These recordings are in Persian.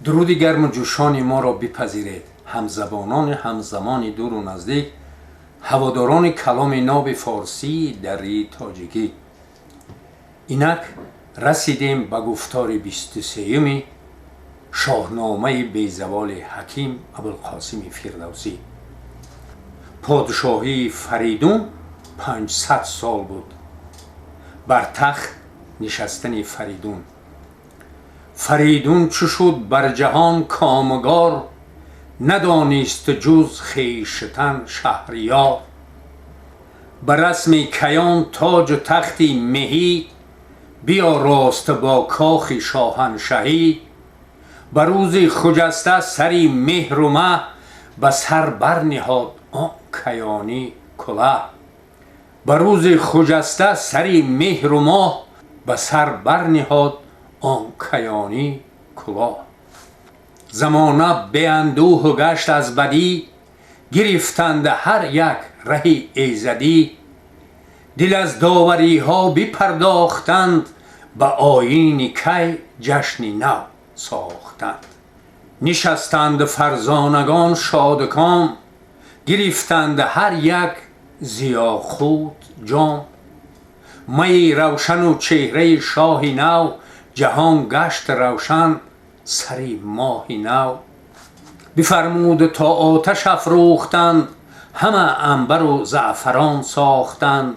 درود گرم و جوشان ما را بپذیرید همزبانان همزمان دور و نزدیک، هواداران کلام ناب فارسی دری تاجیکی. اینک رسیدیم به گفتار 23 شاهنامه بیزوال حکیم ابوالقاسم فردوسی. پادشاهی فریدون 500 سال بود. بر تخت نشستن فریدون چو شد بر جهان کامگار، ندانست جز خویشتن شهریار. بر رسم کیان تاج و تختی مهی، بیاراست با کاخ شاهنشهی. بر روز خجسته سری مهر و مه، به سر برنهاد آن کیانی کله. بر روز خجسته سری مهر و ماه، به سر برنهاد آن کیانی کلاه. زمانه به اندوه گشت از بدی، گرفتند هر یک رهی ایزدی. دل از داوری ها بپرداختند، به آیین کی جشن نو ساختند. نشستند فرزانگان شادکام، گرفتند هر یک ضیاخوت جام. می روشن و چهره شاه نو، جهان گشت روشن سری ماه نو. بفرمود تا آتش افروختند، همه عنبر و زعفران ساختند.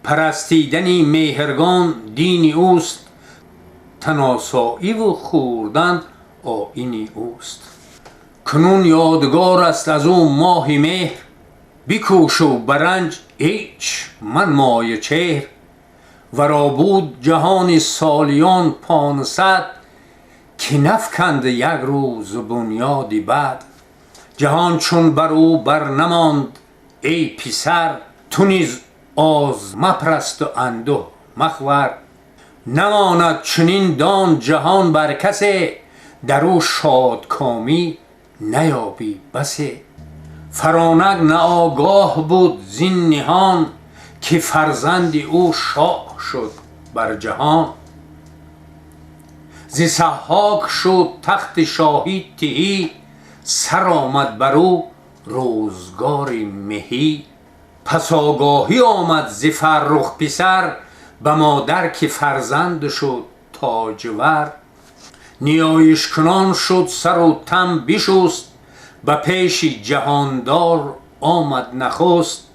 پرستیدن مهرگان دین اوست، تن آسایی و خوردن آیین اوست. کنون یادگار است از او ماه مهر، بکوش و برنج هیچ منمای چهر. ورا بود جهان سالیان 500، که نفکند یک روز بنیادی بد. جهان چون بر او بر نماند ای پسر، تو نیز آز مپرست و انده مخور. نماند چنین دان جهان بر کسی، در او شادکامی نیابی بسی. فرانک نه آگاه بود زین نهان، که فرزند او شاه شد بر جهان. ز ضحاک شد تخت شاهی تهی، سر آمد بر او روزگار مهی. پس آگاهی آمد ز فرخ پسر، به مادر که فرزند شد تاجور. نیایش کنان شد سر و تن بشست، به پیش جهاندار آمد نخست.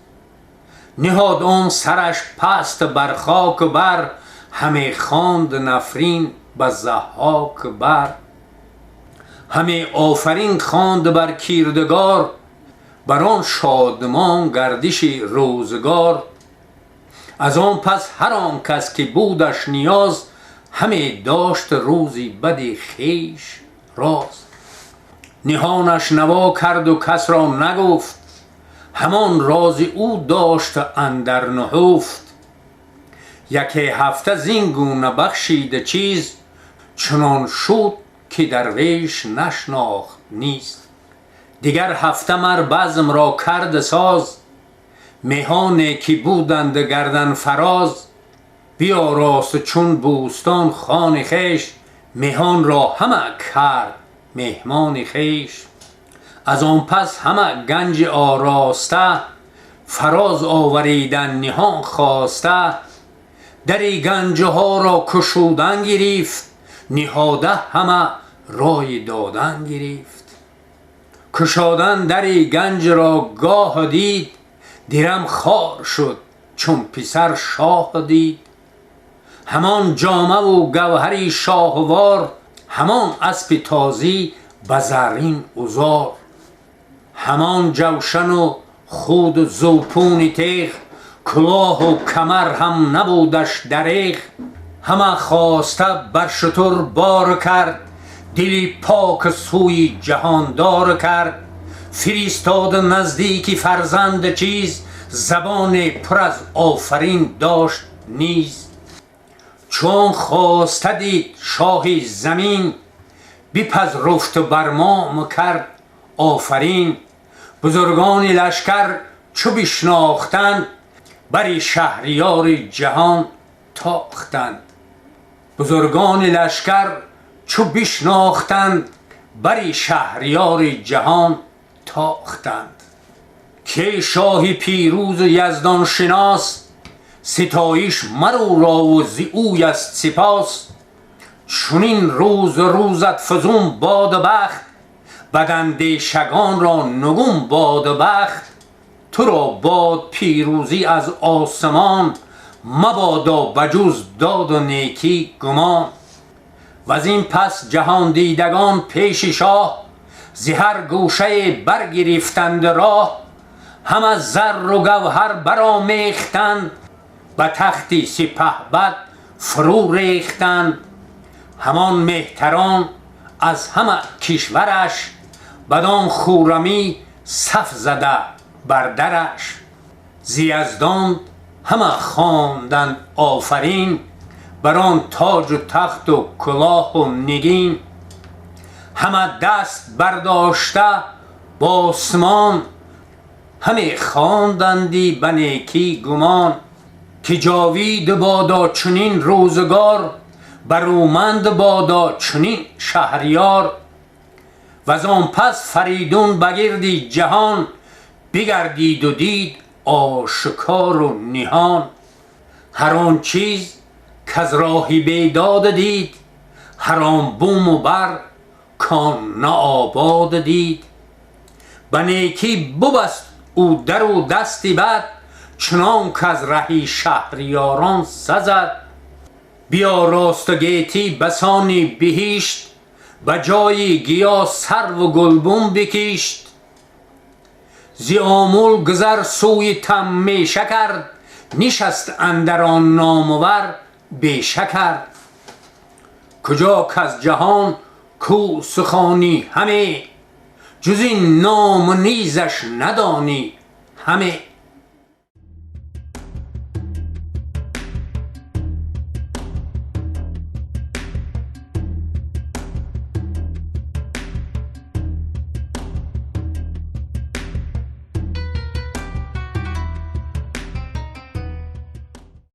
نهاد آن سرش پست بر خاک بر، همه خواند نفرین به ضحاک بر. همه آفرین خواند بر کردگار، بر آن شادمان گردش روزگار. از آن پس هر آن کس که بودش نیاز، همه داشت روزی بد خویش راز. نهانش نوا کرد و کس را نگفت، همان راز او داشت اندر نهفت. یکی هفته زین گونه بخشیده چیز، چنان شد که درویش نشناخت نیز. دیگر هفته مر بزم را کرد ساز، مهانی که بودند گردن فراز. بیاراست چون بوستان خان خویش، مهان را همه کرد مهمان خویش. از آن پس همه گنج آراسته، فراز آوریدن نهان خواسته. در گنج ها را گشودن گرفت، نهاده همه رای دادن گرفت. گشادن در گنج را گاه دید، درم خوار شد چون پسر شاه دید. همان جامه و گوهری شاهوار، همان اسب تازی به زرین عذار. همان جوشن و خود و زوپون تیغ، کلاه و کمر هم نبودش دریغ. همه خواسته بر شتر بار کرد، دلی پاک سوی جهاندار کرد. فرستاد نزدیک فرزند چیز، زبان پر از آفرین داشت نیز. چون خواسته دید شاه زمین، بپذرفت و بر ما کرد آفرین. بزرگان لشکر چو بشناختند، بر شهریار جهان تاختند. بزرگان لشکر چو بشناختند بر شهریار جهان تاختند. که شاهی پیروز و یزدان شناس، ستایش مرو را و زی اوی است سپاس. چنین روز روزت فزون باد و بخت، بداندیشگان را نگون باد و بخت. تو را باد پیروزی از آسمان، مبادا بجز داد و نیکی گمان. وز این پس جهان دیدگان پیش شاه، ز هر گوشه برگرفتند راه. هم از زر و گوهر برآمیختند، به تختی سپهبد فرو ریختند. همان مهتران از همه کشورش، بدان خرمی صف زده بر درش. ز یزدان همه خواندند آفرین، بر آن تاج و تخت و کلاه و نگین. همه دست برداشته با آسمان، همه خواندندی به نیکی گمان. که جاوید بادا چنین روزگار، برومند بادا چنین شهریار. وز آن پس فریدون بگردی جهان، بگردید و دید آشکار و نهان. هر آن چیز کز راه بیداد دید، هر آن بوم و بر کان نه آباد دید. به نیکی ببست او در و دستی بد، چنان کز رهی شهریاران سزد. بیاراست و گیتی بسانی بهشت، به جای گیا سرو و گلبن بکشت. ز آمل گذر سوی تمیشه کرد، نشست اندر آن نامور بیشه کرد. کجا کز جهان کو سخانی همه، جز این نام و نیزش ندانی همه.